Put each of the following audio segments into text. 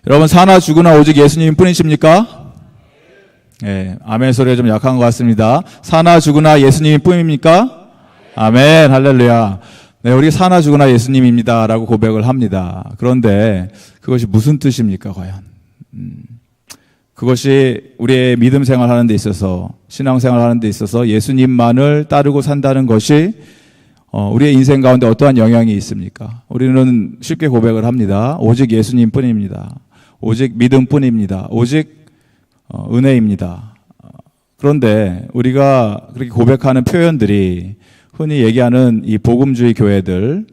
여러분, 사나 죽으나 오직 예수님 뿐이십니까? 네, 아멘 소리가 좀 약한 것 같습니다. 사나 죽으나 예수님 뿐입니까? 아멘, 할렐루야. 네, 우리 사나 죽으나 예수님입니다 라고 고백을 합니다. 그런데 그것이 무슨 뜻입니까, 과연? 그것이 우리의 믿음 생활하는 데 있어서, 신앙생활 하는 데 있어서 예수님만을 따르고 산다는 것이 우리의 인생 가운데 어떠한 영향이 있습니까? 우리는 쉽게 고백을 합니다. 오직 예수님 뿐입니다. 오직 믿음 뿐입니다. 오직 은혜입니다. 그런데 우리가 그렇게 고백하는 표현들이 흔히 얘기하는 이 복음주의 교회들,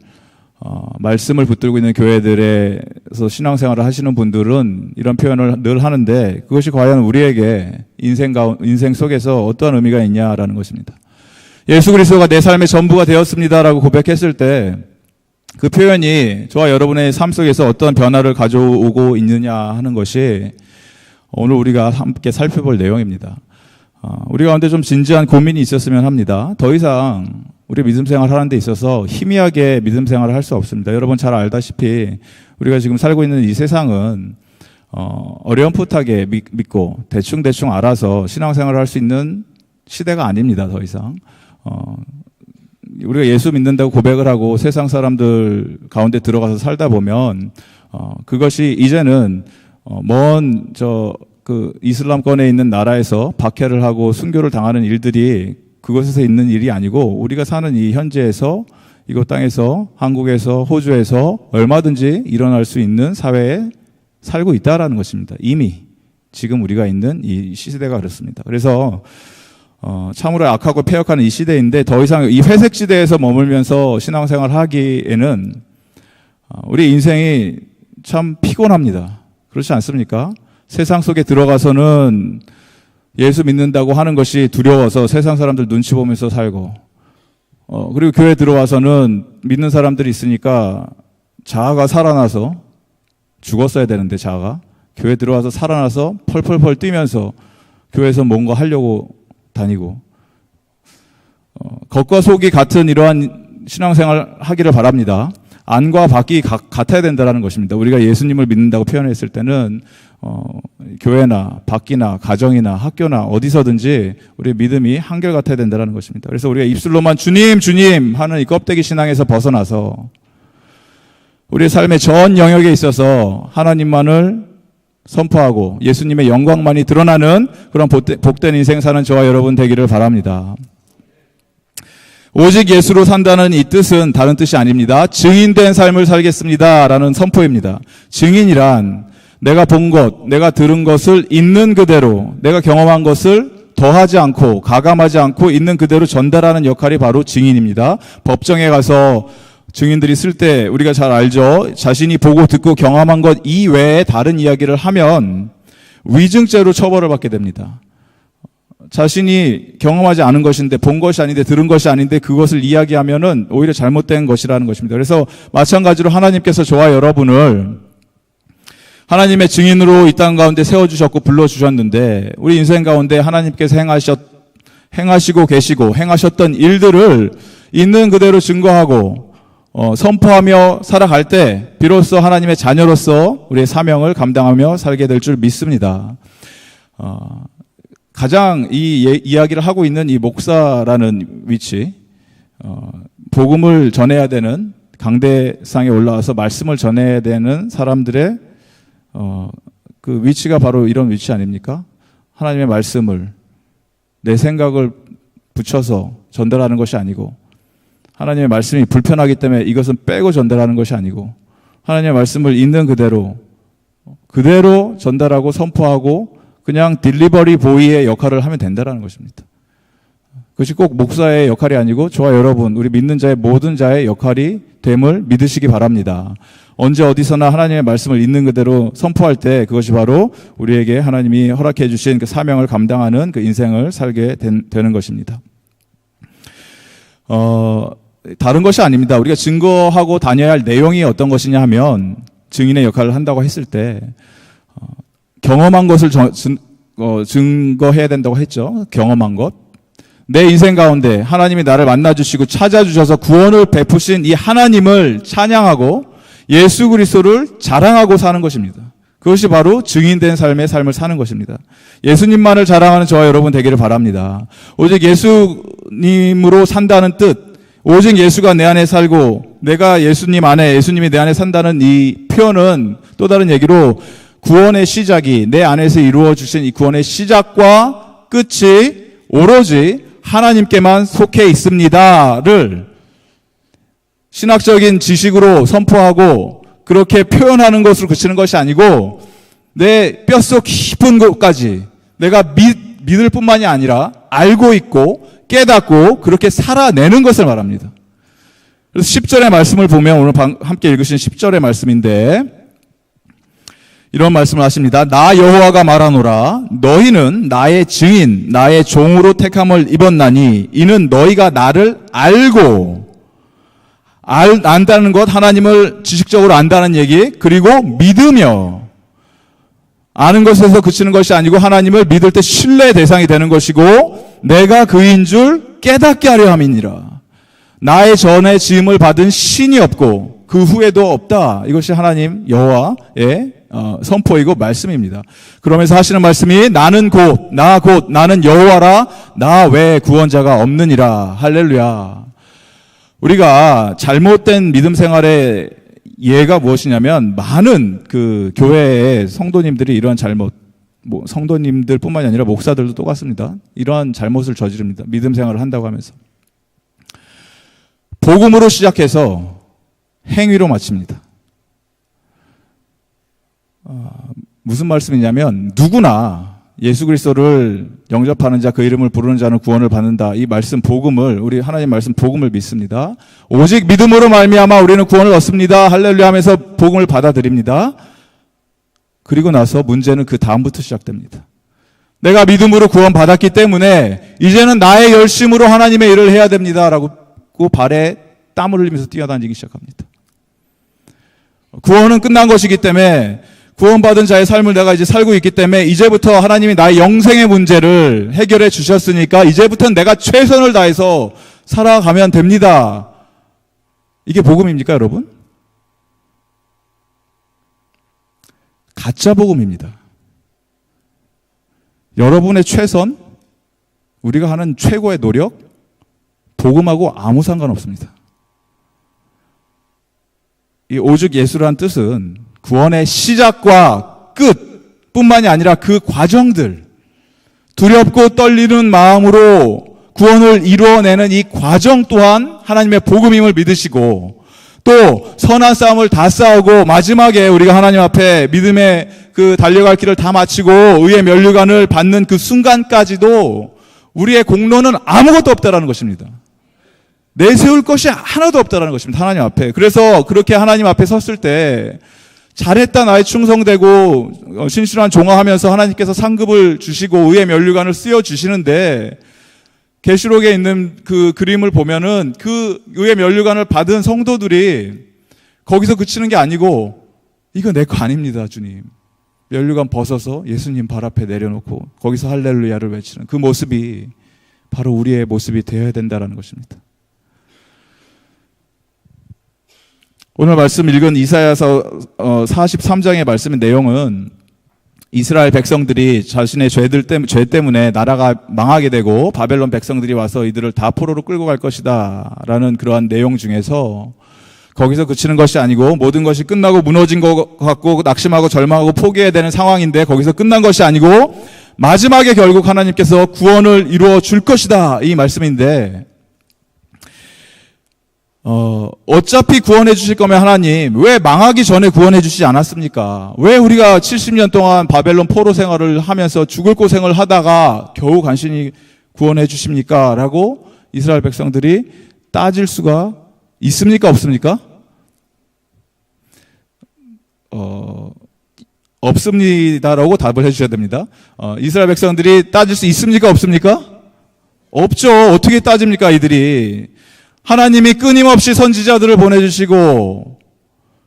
말씀을 붙들고 있는 교회들에서 신앙생활을 하시는 분들은 이런 표현을 늘 하는데, 그것이 과연 우리에게 인생 속에서 어떠한 의미가 있냐라는 것입니다. 예수 그리스도가 내 삶의 전부가 되었습니다라고 고백했을 때 그 표현이 저와 여러분의 삶 속에서 어떤 변화를 가져오고 있느냐 하는 것이 오늘 우리가 함께 살펴볼 내용입니다. 우리 가운데 좀 진지한 고민이 있었으면 합니다. 더 이상 우리 믿음 생활 하는 데 있어서 희미하게 믿음 생활을 할 수 없습니다. 여러분 잘 알다시피 우리가 지금 살고 있는 이 세상은 어렴풋하게 믿고 대충 알아서 신앙생활을 할 수 있는 시대가 아닙니다. 더 이상 우리가 예수 믿는다고 고백을 하고 세상 사람들 가운데 들어가서 살다 보면 그것이 이제는 그 이슬람권에 있는 나라에서 박해를 하고 순교를 당하는 일들이 그곳에서 있는 일이 아니고, 우리가 사는 이 현재에서, 이곳 땅에서, 한국에서, 호주에서 얼마든지 일어날 수 있는 사회에 살고 있다라는 것입니다. 이미 지금 우리가 있는 이 시대가 그렇습니다. 그래서 참으로 악하고 폐역하는 이 시대인데, 더 이상 이 회색 시대에서 머물면서 신앙생활 하기에는 우리 인생이 참 피곤합니다. 그렇지 않습니까? 세상 속에 들어가서는 예수 믿는다고 하는 것이 두려워서 세상 사람들 눈치 보면서 살고, 그리고 교회 들어와서는 믿는 사람들이 있으니까 자아가 살아나서, 죽었어야 되는데 자아가 교회 들어와서 살아나서 펄펄펄 뛰면서 교회에서 뭔가 하려고 다니고, 겉과 속이 같은 이러한 신앙생활 하기를 바랍니다. 안과 밖이 같아야 된다는 것입니다. 우리가 예수님을 믿는다고 표현했을 때는 교회나 밖이나 가정이나 학교나 어디서든지 우리의 믿음이 한결같아야 된다는 것입니다. 그래서 우리가 입술로만 주님 주님 하는 이 껍데기 신앙에서 벗어나서 우리의 삶의 전 영역에 있어서 하나님만을 선포하고 예수님의 영광만이 드러나는 그런 복된 인생 사는 저와 여러분 되기를 바랍니다. 오직 예수로 산다는 이 뜻은 다른 뜻이 아닙니다. 증인된 삶을 살겠습니다 라는 선포입니다. 증인이란 내가 본 것, 내가 들은 것을 있는 그대로, 내가 경험한 것을 더하지 않고 가감하지 않고 있는 그대로 전달하는 역할이 바로 증인입니다. 법정에 가서 증인들이 쓸 때 우리가 잘 알죠. 자신이 보고 듣고 경험한 것 이외에 다른 이야기를 하면 위증죄로 처벌을 받게 됩니다. 자신이 경험하지 않은 것인데, 본 것이 아닌데, 들은 것이 아닌데 그것을 이야기하면은 오히려 잘못된 것이라는 것입니다. 그래서 마찬가지로 하나님께서 저와 여러분을 하나님의 증인으로 이 땅 가운데 세워주셨고 불러주셨는데, 우리 인생 가운데 하나님께서 행하시고 계시고 행하셨던 일들을 있는 그대로 증거하고 선포하며 살아갈 때 비로소 하나님의 자녀로서 우리의 사명을 감당하며 살게 될 줄 믿습니다. 가장 이 이야기를 하고 있는 이 목사라는 위치, 복음을 전해야 되는 강대상에 올라와서 말씀을 전해야 되는 사람들의 그 위치가 바로 이런 위치 아닙니까? 하나님의 말씀을 내 생각을 붙여서 전달하는 것이 아니고, 하나님의 말씀이 불편하기 때문에 이것은 빼고 전달하는 것이 아니고, 하나님의 말씀을 있는 그대로 전달하고 선포하고 그냥 딜리버리 보이의 역할을 하면 된다는 것입니다. 그것이 꼭 목사의 역할이 아니고 저와 여러분, 우리 믿는 자의 모든 자의 역할이 됨을 믿으시기 바랍니다. 언제 어디서나 하나님의 말씀을 있는 그대로 선포할 때 그것이 바로 우리에게 하나님이 허락해 주신 그 사명을 감당하는 그 인생을 살게 되는 것입니다. 다른 것이 아닙니다. 우리가 증거하고 다녀야 할 내용이 어떤 것이냐 하면, 증인의 역할을 한다고 했을 때 경험한 것을 증거해야 된다고 했죠. 경험한 것. 내 인생 가운데 하나님이 나를 만나주시고 찾아주셔서 구원을 베푸신 이 하나님을 찬양하고 예수 그리스도를 자랑하고 사는 것입니다. 그것이 바로 증인된 삶의 삶을 사는 것입니다. 예수님만을 자랑하는 저와 여러분 되기를 바랍니다. 오직 예수님으로 산다는 뜻, 오직 예수가 내 안에 살고 내가 예수님 안에, 예수님이 내 안에 산다는 이 표현은 또 다른 얘기로 구원의 시작이 내 안에서 이루어 주신 이 구원의 시작과 끝이 오로지 하나님께만 속해 있습니다를 신학적인 지식으로 선포하고 그렇게 표현하는 것으로 그치는 것이 아니고 내 뼛속 깊은 곳까지 내가 믿을 뿐만이 아니라 알고 있고 깨닫고 그렇게 살아내는 것을 말합니다. 그래서 10절의 말씀을 보면 오늘 함께 읽으신 10절의 말씀인데 이런 말씀을 하십니다. 나 여호와가 말하노라 너희는 나의 증인 나의 종으로 택함을 입었나니 이는 너희가 나를 알고 안다는 것, 하나님을 지식적으로 안다는 얘기, 그리고 믿으며 아는 것에서 그치는 것이 아니고 하나님을 믿을 때 신뢰의 대상이 되는 것이고 내가 그인 줄 깨닫게 하려 함이니라. 나의 전에 지음을 받은 신이 없고 그 후에도 없다. 이것이 하나님 여호와의 선포이고 말씀입니다. 그러면서 하시는 말씀이 나는 나는 여호와라 나 외에 구원자가 없느니라. 할렐루야. 우리가 잘못된 믿음 생활의 예가 무엇이냐면 많은 그 교회의 성도님들이 이러한 잘못, 성도님들 뿐만이 아니라 목사들도 똑같습니다. 이러한 잘못을 저지릅니다. 믿음 생활을 한다고 하면서. 복음으로 시작해서 행위로 마칩니다. 무슨 말씀이냐면 누구나 예수 그리스도를 영접하는 자, 그 이름을 부르는 자는 구원을 받는다. 이 말씀 복음을, 우리 하나님 말씀 복음을 믿습니다. 오직 믿음으로 말미암아 우리는 구원을 얻습니다. 할렐루야 하면서 복음을 받아들입니다. 그리고 나서 문제는 그 다음부터 시작됩니다. 내가 믿음으로 구원받았기 때문에 이제는 나의 열심으로 하나님의 일을 해야 됩니다. 라고 발에 땀을 흘리면서 뛰어다니기 시작합니다. 구원은 끝난 것이기 때문에 구원받은 자의 삶을 내가 이제 살고 있기 때문에 이제부터 하나님이 나의 영생의 문제를 해결해 주셨으니까 이제부터는 내가 최선을 다해서 살아가면 됩니다. 이게 복음입니까, 여러분? 가짜 복음입니다. 여러분의 최선, 우리가 하는 최고의 노력, 복음하고 아무 상관없습니다. 이 오직 예수라는 뜻은 구원의 시작과 끝 뿐만이 아니라 그 과정들, 두렵고 떨리는 마음으로 구원을 이루어내는 이 과정 또한 하나님의 복음임을 믿으시고 또 선한 싸움을 다 싸우고 마지막에 우리가 하나님 앞에 믿음의 그 달려갈 길을 다 마치고 의의 면류관을 받는 그 순간까지도 우리의 공로는 아무것도 없다라는 것입니다. 내세울 것이 하나도 없다라는 것입니다. 하나님 앞에. 그래서 그렇게 하나님 앞에 섰을 때 잘했다 나의 충성되고 신실한 종아하면서 하나님께서 상급을 주시고 의의 면류관을 씌워 주시는데 계시록에 있는 그 그림을 보면은 그 의의 면류관을 받은 성도들이 거기서 그치는 게 아니고 이거 내 거 아닙니다, 주님. 면류관 벗어서 예수님 발 앞에 내려놓고 거기서 할렐루야를 외치는 그 모습이 바로 우리의 모습이 되어야 된다는 것입니다. 오늘 말씀 읽은 이사야서 43장의 말씀의 내용은 이스라엘 백성들이 자신의 죄 때문에 나라가 망하게 되고 바벨론 백성들이 와서 이들을 다 포로로 끌고 갈 것이다 라는 그러한 내용 중에서 거기서 그치는 것이 아니고 모든 것이 끝나고 무너진 것 같고 낙심하고 절망하고 포기해야 되는 상황인데 거기서 끝난 것이 아니고 마지막에 결국 하나님께서 구원을 이루어 줄 것이다 이 말씀인데 어차피 구원해 주실 거면 하나님 왜 망하기 전에 구원해 주시지 않았습니까? 왜 우리가 70년 동안 바벨론 포로 생활을 하면서 죽을 고생을 하다가 겨우 간신히 구원해 주십니까? 라고 이스라엘 백성들이 따질 수가 있습니까? 없습니까? 없습니다라고 답을 해주셔야 됩니다. 이스라엘 백성들이 따질 수 있습니까? 없습니까? 없죠. 어떻게 따집니까? 이들이 하나님이 끊임없이 선지자들을 보내주시고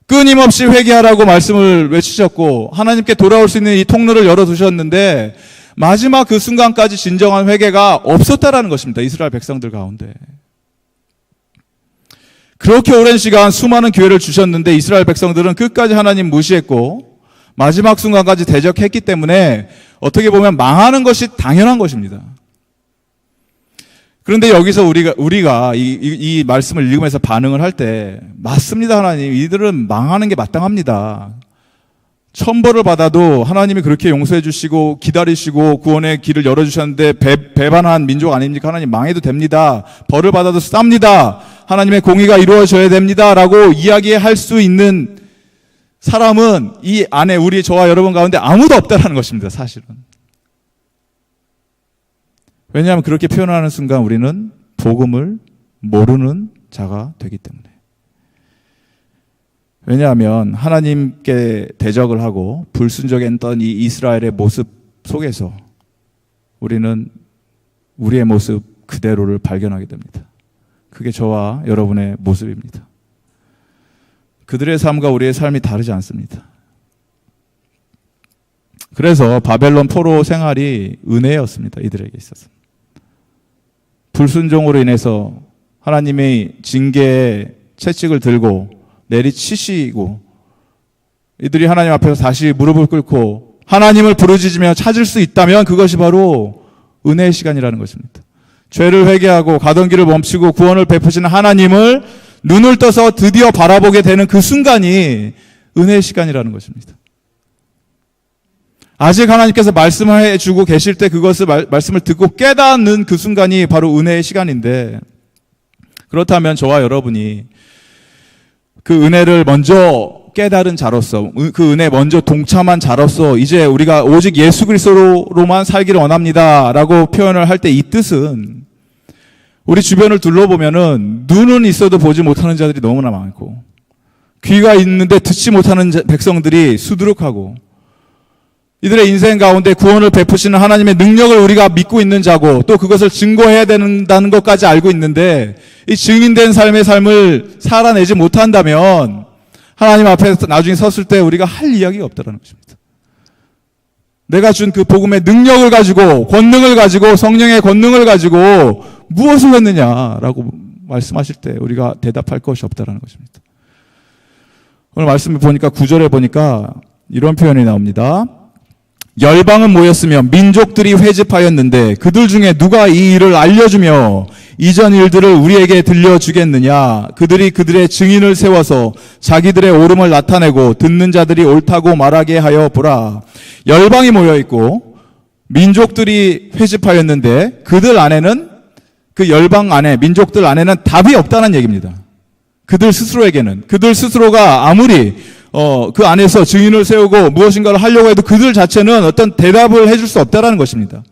끊임없이 회개하라고 말씀을 외치셨고 하나님께 돌아올 수 있는 이 통로를 열어두셨는데 마지막 그 순간까지 진정한 회개가 없었다라는 것입니다. 이스라엘 백성들 가운데. 그렇게 오랜 시간 수많은 기회를 주셨는데 이스라엘 백성들은 끝까지 하나님 무시했고 마지막 순간까지 대적했기 때문에 어떻게 보면 망하는 것이 당연한 것입니다. 그런데 여기서 우리가 이 말씀을 읽으면서 반응을 할 때, 맞습니다, 하나님. 이들은 망하는 게 마땅합니다. 천벌을 받아도 하나님이 그렇게 용서해 주시고 기다리시고 구원의 길을 열어주셨는데 배반한 민족 아닙니까? 하나님, 망해도 됩니다. 벌을 받아도 쌉니다. 하나님의 공의가 이루어져야 됩니다. 라고 이야기할 수 있는 사람은 이 안에 저와 여러분 가운데 아무도 없다는 것입니다, 사실은. 왜냐하면 그렇게 표현하는 순간 우리는 복음을 모르는 자가 되기 때문에. 왜냐하면 하나님께 대적을 하고 불순종했던 이 이스라엘의 모습 속에서 우리는 우리의 모습 그대로를 발견하게 됩니다. 그게 저와 여러분의 모습입니다. 그들의 삶과 우리의 삶이 다르지 않습니다. 그래서 바벨론 포로 생활이 은혜였습니다, 이들에게 있어서. 불순종으로 인해서 하나님의 징계의 채찍을 들고 내리치시고 이들이 하나님 앞에서 다시 무릎을 꿇고 하나님을 부르짖으며 찾을 수 있다면 그것이 바로 은혜의 시간이라는 것입니다. 죄를 회개하고 가던 길을 멈추고 구원을 베푸시는 하나님을 눈을 떠서 드디어 바라보게 되는 그 순간이 은혜의 시간이라는 것입니다. 아직 하나님께서 말씀해 주고 계실 때 그것을 말씀을 듣고 깨닫는 그 순간이 바로 은혜의 시간인데, 그렇다면 저와 여러분이 그 은혜를 먼저 깨달은 자로서, 그 은혜에 먼저 동참한 자로서 이제 우리가 오직 예수 그리스도로만 살기를 원합니다 라고 표현을 할 때 이 뜻은, 우리 주변을 둘러보면은 눈은 있어도 보지 못하는 자들이 너무나 많고 귀가 있는데 듣지 못하는 백성들이 수두룩하고, 이들의 인생 가운데 구원을 베푸시는 하나님의 능력을 우리가 믿고 있는 자고 또 그것을 증거해야 된다는 것까지 알고 있는데, 이 증인된 삶의 삶을 살아내지 못한다면 하나님 앞에서 나중에 섰을 때 우리가 할 이야기가 없다는 것입니다. 내가 준 그 복음의 능력을 가지고, 권능을 가지고, 성령의 권능을 가지고 무엇을 했느냐라고 말씀하실 때 우리가 대답할 것이 없다는 것입니다. 오늘 말씀을 보니까 9절에 보니까 이런 표현이 나옵니다. 열방은 모였으며 민족들이 회집하였는데 그들 중에 누가 이 일을 알려주며 이전 일들을 우리에게 들려주겠느냐? 그들이 그들의 증인을 세워서 자기들의 옳음을 나타내고 듣는 자들이 옳다고 말하게 하여 보라. 열방이 모여있고 민족들이 회집하였는데 그들 안에는, 그 열방 안에, 민족들 안에는 답이 없다는 얘기입니다. 그들 스스로에게는. 그들 스스로가 아무리 그 안에서 증인을 세우고 무엇인가를 하려고 해도 그들 자체는 어떤 대답을 해줄 수 없다라는 것입니다.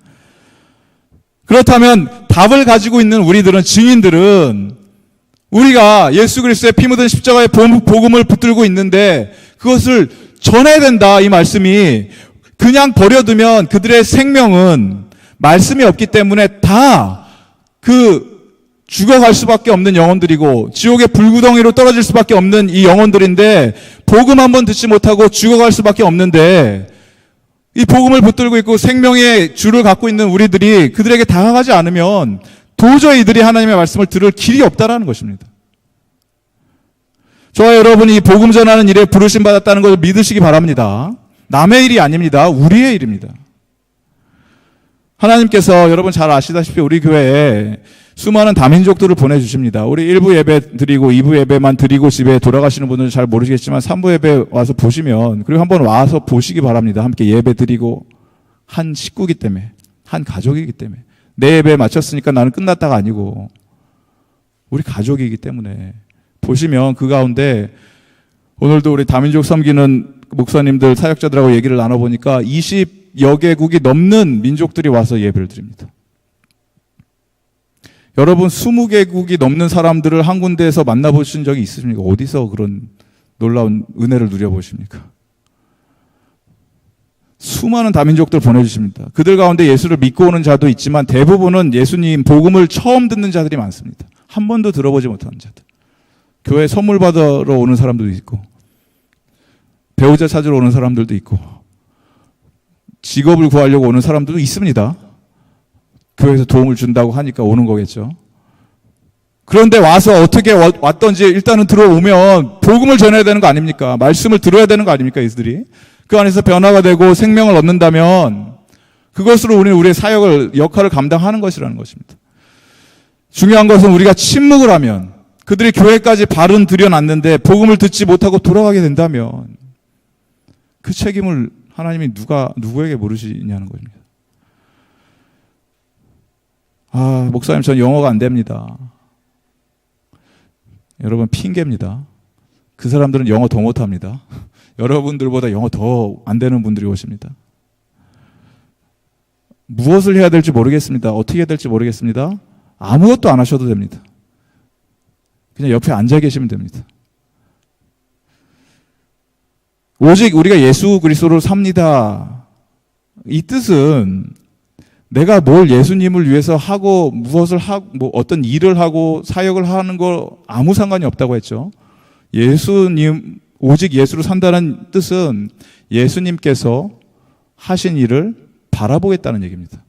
그렇다면 답을 가지고 있는 우리들은, 증인들은, 우리가 예수 그리스도의 피 묻은 십자가의 복음을 붙들고 있는데 그것을 전해야 된다, 이 말씀이. 그냥 버려두면 그들의 생명은 말씀이 없기 때문에 다 죽어갈 수밖에 없는 영혼들이고 지옥의 불구덩이로 떨어질 수밖에 없는 이 영혼들인데, 복음 한번 듣지 못하고 죽어갈 수밖에 없는데, 이 복음을 붙들고 있고 생명의 주를 갖고 있는 우리들이 그들에게 다가가지 않으면 도저히 이들이 하나님의 말씀을 들을 길이 없다라는 것입니다. 저와 여러분이 이 복음 전하는 일에 부르심 받았다는 것을 믿으시기 바랍니다. 남의 일이 아닙니다. 우리의 일입니다. 하나님께서 여러분 잘 아시다시피 우리 교회에 수많은 다민족들을 보내주십니다. 우리 1부 예배 드리고 2부 예배만 드리고 집에 돌아가시는 분들은 잘 모르시겠지만 3부 예배 와서 보시면, 그리고 한번 와서 보시기 바랍니다. 함께 예배 드리고, 한 식구이기 때문에, 한 가족이기 때문에. 내 예배 마쳤으니까 나는 끝났다가 아니고 우리 가족이기 때문에 보시면 그 가운데 오늘도 우리 다민족 섬기는 목사님들, 사역자들하고 얘기를 나눠보니까 20여 개국이 넘는 민족들이 와서 예배를 드립니다. 여러분 20개국이 넘는 사람들을 한 군데에서 만나보신 적이 있으십니까? 어디서 그런 놀라운 은혜를 누려보십니까? 수많은 다민족들 보내주십니다. 그들 가운데 예수를 믿고 오는 자도 있지만 대부분은 예수님 복음을 처음 듣는 자들이 많습니다. 한 번도 들어보지 못하는 자들. 교회 선물 받으러 오는 사람들도 있고, 배우자 찾으러 오는 사람들도 있고, 직업을 구하려고 오는 사람들도 있습니다. 교회에서 도움을 준다고 하니까 오는 거겠죠. 그런데 와서 어떻게 왔던지 일단은 들어오면 복음을 전해야 되는 거 아닙니까? 말씀을 들어야 되는 거 아닙니까? 이들이. 그 안에서 변화가 되고 생명을 얻는다면 그것으로 우리는 우리의 사역을, 역할을 감당하는 것이라는 것입니다. 중요한 것은 우리가 침묵을 하면, 그들이 교회까지 발은 들여놨는데 복음을 듣지 못하고 돌아가게 된다면 그 책임을 하나님이 누구에게 물으시냐는 겁니다. 목사님, 전 영어가 안 됩니다. 여러분, 핑계입니다. 그 사람들은 영어 더 못합니다. 여러분들보다 영어 더 안 되는 분들이 오십니다. 무엇을 해야 될지 모르겠습니다. 어떻게 해야 될지 모르겠습니다. 아무것도 안 하셔도 됩니다. 그냥 옆에 앉아 계시면 됩니다. 오직 우리가 예수 그리스도를 삽니다. 이 뜻은 내가 뭘 예수님을 위해서 하고 무엇을 하고 뭐 어떤 일을 하고 사역을 하는 거 아무 상관이 없다고 했죠. 예수님, 오직 예수로 산다는 뜻은 예수님께서 하신 일을 바라보겠다는 얘기입니다.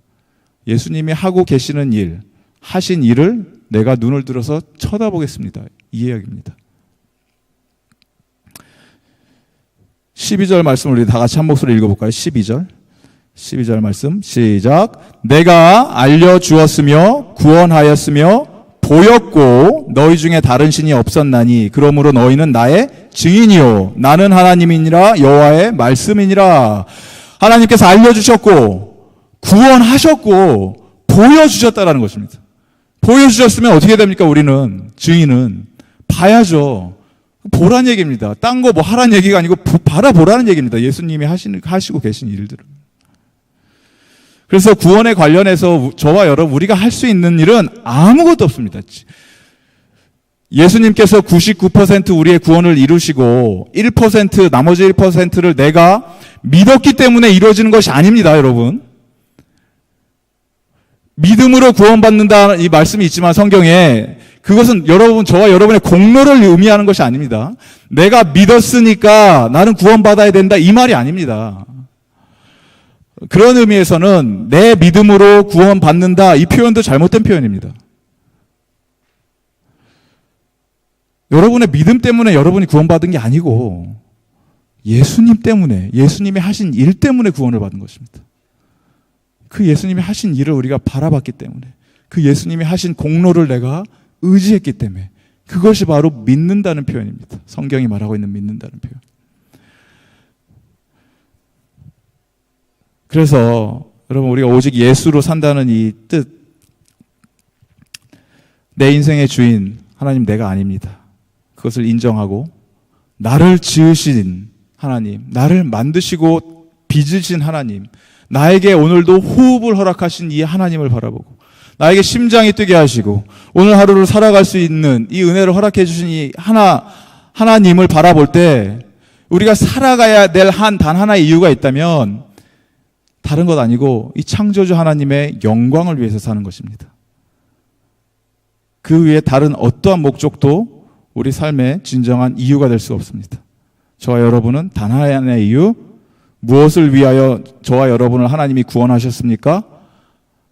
예수님이 하고 계시는 일, 하신 일을 내가 눈을 들어서 쳐다보겠습니다. 이 이야기입니다. 12절 말씀을 우리 다 같이 한 목소리 읽어볼까요? 12절 말씀 시작. 내가 알려주었으며 구원하였으며 보였고 너희 중에 다른 신이 없었나니 그러므로 너희는 나의 증인이요 나는 하나님이니라 여호와의 말씀이니라. 하나님께서 알려주셨고 구원하셨고 보여주셨다라는 것입니다. 보여주셨으면 어떻게 됩니까? 우리는 증인은 봐야죠. 보란 얘기입니다. 딴 거 뭐 하란 얘기가 아니고 바라보라는 얘기입니다. 예수님이 하시고 계신 일들을. 그래서 구원에 관련해서 저와 여러분 우리가 할 수 있는 일은 아무것도 없습니다. 예수님께서 99% 우리의 구원을 이루시고 1% 나머지 1%를 내가 믿었기 때문에 이루어지는 것이 아닙니다, 여러분. 믿음으로 구원받는다 이 말씀이 있지만 성경에 그것은 저와 여러분의 공로를 의미하는 것이 아닙니다. 내가 믿었으니까 나는 구원받아야 된다 이 말이 아닙니다. 그런 의미에서는 내 믿음으로 구원받는다 이 표현도 잘못된 표현입니다. 여러분의 믿음 때문에 여러분이 구원받은 게 아니고 예수님 때문에, 예수님이 하신 일 때문에 구원을 받은 것입니다. 그 예수님이 하신 일을 우리가 바라봤기 때문에, 그 예수님이 하신 공로를 내가 의지했기 때문에 그것이 바로 믿는다는 표현입니다. 성경이 말하고 있는 믿는다는 표현. 그래서 여러분 우리가 오직 예수로 산다는 이 뜻, 내 인생의 주인 하나님 내가 아닙니다. 그것을 인정하고 나를 지으신 하나님, 나를 만드시고 빚으신 하나님, 나에게 오늘도 호흡을 허락하신 이 하나님을 바라보고 나에게 심장이 뛰게 하시고 오늘 하루를 살아갈 수 있는 이 은혜를 허락해 주신 이 하나님을 바라볼 때 우리가 살아가야 될 단 하나의 이유가 있다면 다른 것 아니고 이 창조주 하나님의 영광을 위해서 사는 것입니다. 그 위에 다른 어떠한 목적도 우리 삶의 진정한 이유가 될 수 없습니다. 저와 여러분은 단 하나의 이유, 무엇을 위하여 저와 여러분을 하나님이 구원하셨습니까?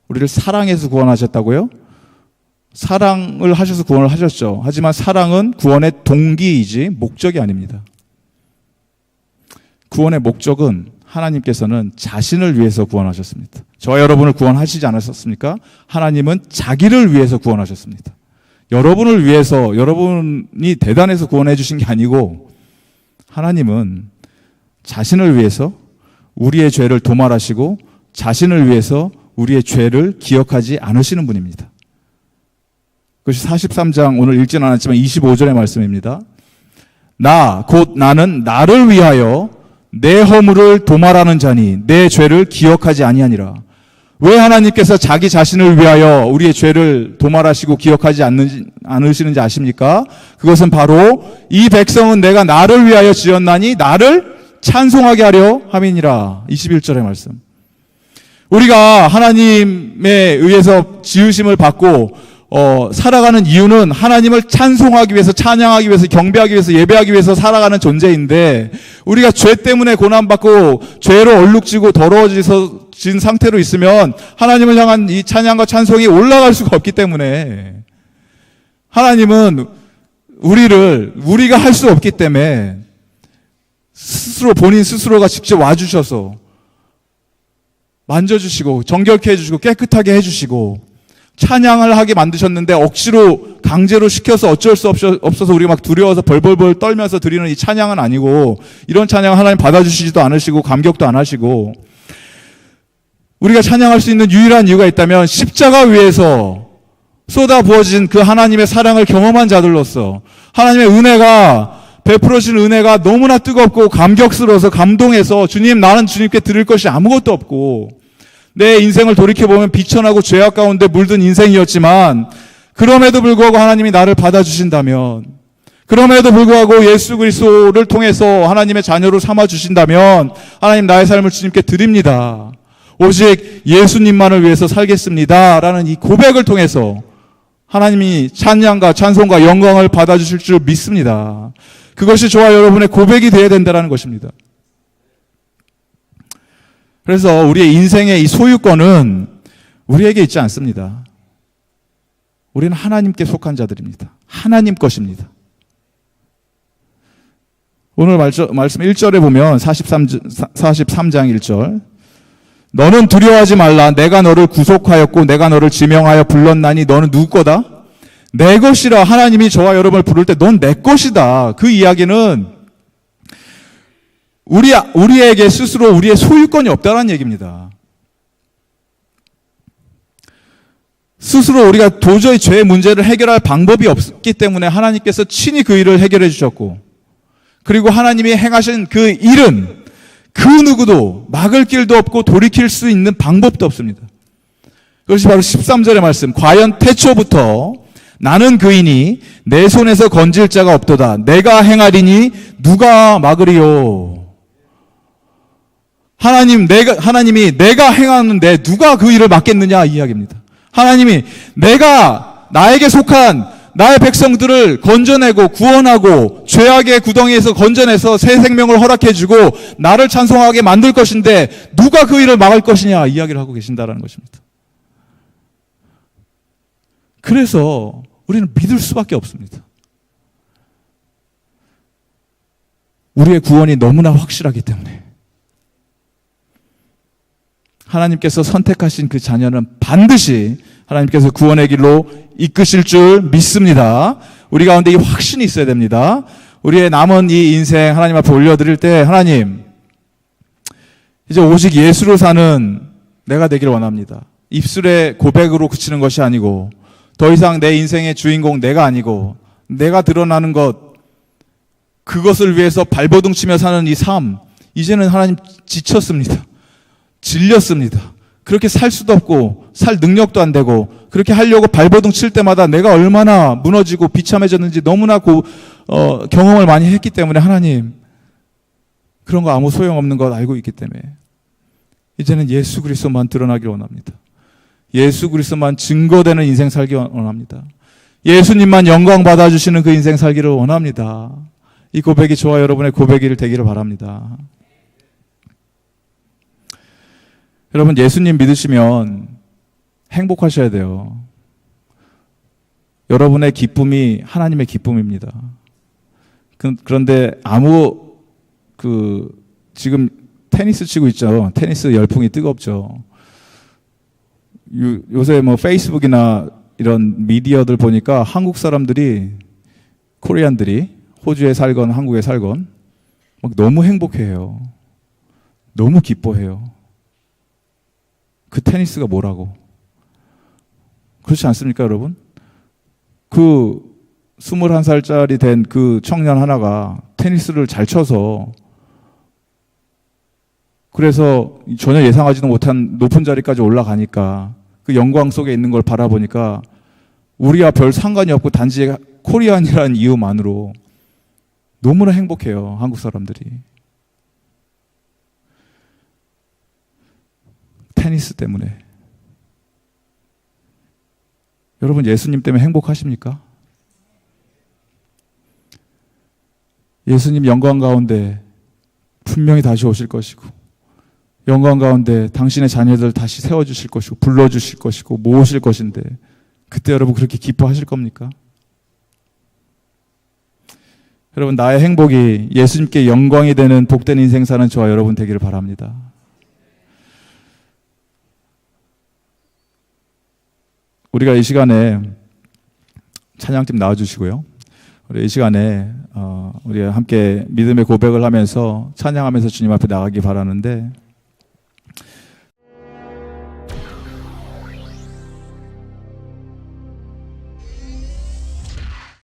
우리를 사랑해서 구원하셨다고요? 사랑을 하셔서 구원을 하셨죠. 하지만 사랑은 구원의 동기이지 목적이 아닙니다. 구원의 목적은 하나님께서는 자신을 위해서 구원하셨습니다. 저와 여러분을 구원하시지 않으셨습니까? 하나님은 자기를 위해서 구원하셨습니다. 여러분을 위해서, 여러분이 대단해서 구원해 주신 게 아니고 하나님은 자신을 위해서 우리의 죄를 도말하시고 자신을 위해서 우리의 죄를 기억하지 않으시는 분입니다. 그것이 43장 오늘 읽진 않았지만 25절의 말씀입니다. 곧 나는 나를 위하여 내 허물을 도말하는 자니 내 죄를 기억하지 아니하니라. 왜 하나님께서 자기 자신을 위하여 우리의 죄를 도말하시고 기억하지 않으시는지 아십니까? 그것은 바로 이 백성은 내가 나를 위하여 지었나니 나를 찬송하게 하려 함이니라. 21절의 말씀. 우리가 하나님에 의해서 지으심을 받고 살아가는 이유는 하나님을 찬송하기 위해서, 찬양하기 위해서, 경배하기 위해서, 예배하기 위해서 살아가는 존재인데 우리가 죄 때문에 고난받고 죄로 얼룩지고 더러워진 상태로 있으면 하나님을 향한 이 찬양과 찬송이 올라갈 수가 없기 때문에 하나님은 우리가 할 수 없기 때문에 스스로 본인 스스로가 직접 와주셔서 만져주시고 정결케 해주시고 깨끗하게 해주시고 찬양을 하게 만드셨는데 억지로 강제로 시켜서 어쩔 수 없어서 우리가 막 두려워서 벌벌벌 떨면서 드리는 이 찬양은 아니고, 이런 찬양 하나님 받아주시지도 않으시고 감격도 안 하시고, 우리가 찬양할 수 있는 유일한 이유가 있다면 십자가 위에서 쏟아 부어진 그 하나님의 사랑을 경험한 자들로서 하나님의 은혜가 베풀어진 은혜가 너무나 뜨겁고 감격스러워서 감동해서 주님, 나는 주님께 드릴 것이 아무것도 없고 내 인생을 돌이켜보면 비천하고 죄악 가운데 물든 인생이었지만 그럼에도 불구하고 하나님이 나를 받아주신다면, 그럼에도 불구하고 예수 그리스도를 통해서 하나님의 자녀로 삼아주신다면 하나님, 나의 삶을 주님께 드립니다. 오직 예수님만을 위해서 살겠습니다 라는 이 고백을 통해서 하나님이 찬양과 찬송과 영광을 받아주실 줄 믿습니다. 그것이 저와 여러분의 고백이 되어야 된다는 것입니다. 그래서 우리의 인생의 이 소유권은 우리에게 있지 않습니다. 우리는 하나님께 속한 자들입니다. 하나님 것입니다. 오늘 말씀 1절에 보면 43장 1절, 너는 두려워하지 말라. 내가 너를 구속하였고 내가 너를 지명하여 불렀나니 너는 누구 거다? 내 것이라. 하나님이 저와 여러분을 부를 때 넌 내 것이다. 그 이야기는 우리에게 스스로 우리의 소유권이 없다는 얘기입니다. 스스로 우리가 도저히 죄의 문제를 해결할 방법이 없기 때문에 하나님께서 친히 그 일을 해결해 주셨고, 그리고 하나님이 행하신 그 일은 그 누구도 막을 길도 없고 돌이킬 수 있는 방법도 없습니다. 그것이 바로 13절의 말씀. 과연 태초부터 나는 그이니 내 손에서 건질 자가 없도다. 내가 행하리니 누가 막으리요. 하나님이 내가 행하는데 누가 그 일을 막겠느냐, 이 이야기입니다. 하나님이 내가 나에게 속한 나의 백성들을 건져내고 구원하고 죄악의 구덩이에서 건져내서 새 생명을 허락해주고 나를 찬송하게 만들 것인데 누가 그 일을 막을 것이냐, 이야기를 하고 계신다는 것입니다. 그래서 우리는 믿을 수밖에 없습니다. 우리의 구원이 너무나 확실하기 때문에 하나님께서 선택하신 그 자녀는 반드시 하나님께서 구원의 길로 이끄실 줄 믿습니다. 우리 가운데 이 확신이 있어야 됩니다. 우리의 남은 이 인생 하나님 앞에 올려드릴 때, 하나님, 이제 오직 예수로 사는 내가 되기를 원합니다. 입술의 고백으로 그치는 것이 아니고 더 이상 내 인생의 주인공 내가 아니고 내가 드러나는 것, 그것을 위해서 발버둥 치며 사는 이 삶, 이제는 하나님 지쳤습니다. 질렸습니다. 그렇게 살 수도 없고 살 능력도 안 되고, 그렇게 하려고 발버둥 칠 때마다 내가 얼마나 무너지고 비참해졌는지 너무나 경험을 많이 했기 때문에, 하나님, 그런 거 아무 소용없는 것 알고 있기 때문에 이제는 예수 그리스도만 드러나길 원합니다. 예수 그리스도만 증거되는 인생 살기 원합니다. 예수님만 영광 받아주시는 그 인생 살기를 원합니다. 이 고백이 저와 여러분의 고백이 되기를 바랍니다. 여러분, 예수님 믿으시면 행복하셔야 돼요. 여러분의 기쁨이 하나님의 기쁨입니다. 그런데 지금 테니스 치고 있죠. 테니스 열풍이 뜨겁죠. 요새 뭐 페이스북이나 이런 미디어들 보니까 한국 사람들이, 코리안들이 호주에 살건 한국에 살건 막 너무 행복해해요. 너무 기뻐해요. 그 테니스가 뭐라고. 그렇지 않습니까, 여러분? 그 21살짜리 된 그 청년 하나가 테니스를 잘 쳐서, 그래서 전혀 예상하지도 못한 높은 자리까지 올라가니까, 그 영광 속에 있는 걸 바라보니까 우리와 별 상관이 없고 단지 코리안이라는 이유만으로 너무나 행복해요, 한국 사람들이. 테니스 때문에. 여러분, 예수님 때문에 행복하십니까? 예수님 영광 가운데 분명히 다시 오실 것이고, 영광 가운데 당신의 자녀들 다시 세워주실 것이고, 불러주실 것이고, 모으실 것인데, 그때 여러분 그렇게 기뻐하실 겁니까? 여러분, 나의 행복이 예수님께 영광이 되는 복된 인생 사는 저와 여러분 되기를 바랍니다. 우리가 이 시간에 찬양팀 나와주시고요. 우리 이 시간에 우리 함께 믿음의 고백을 하면서 찬양하면서 주님 앞에 나가기 바라는데,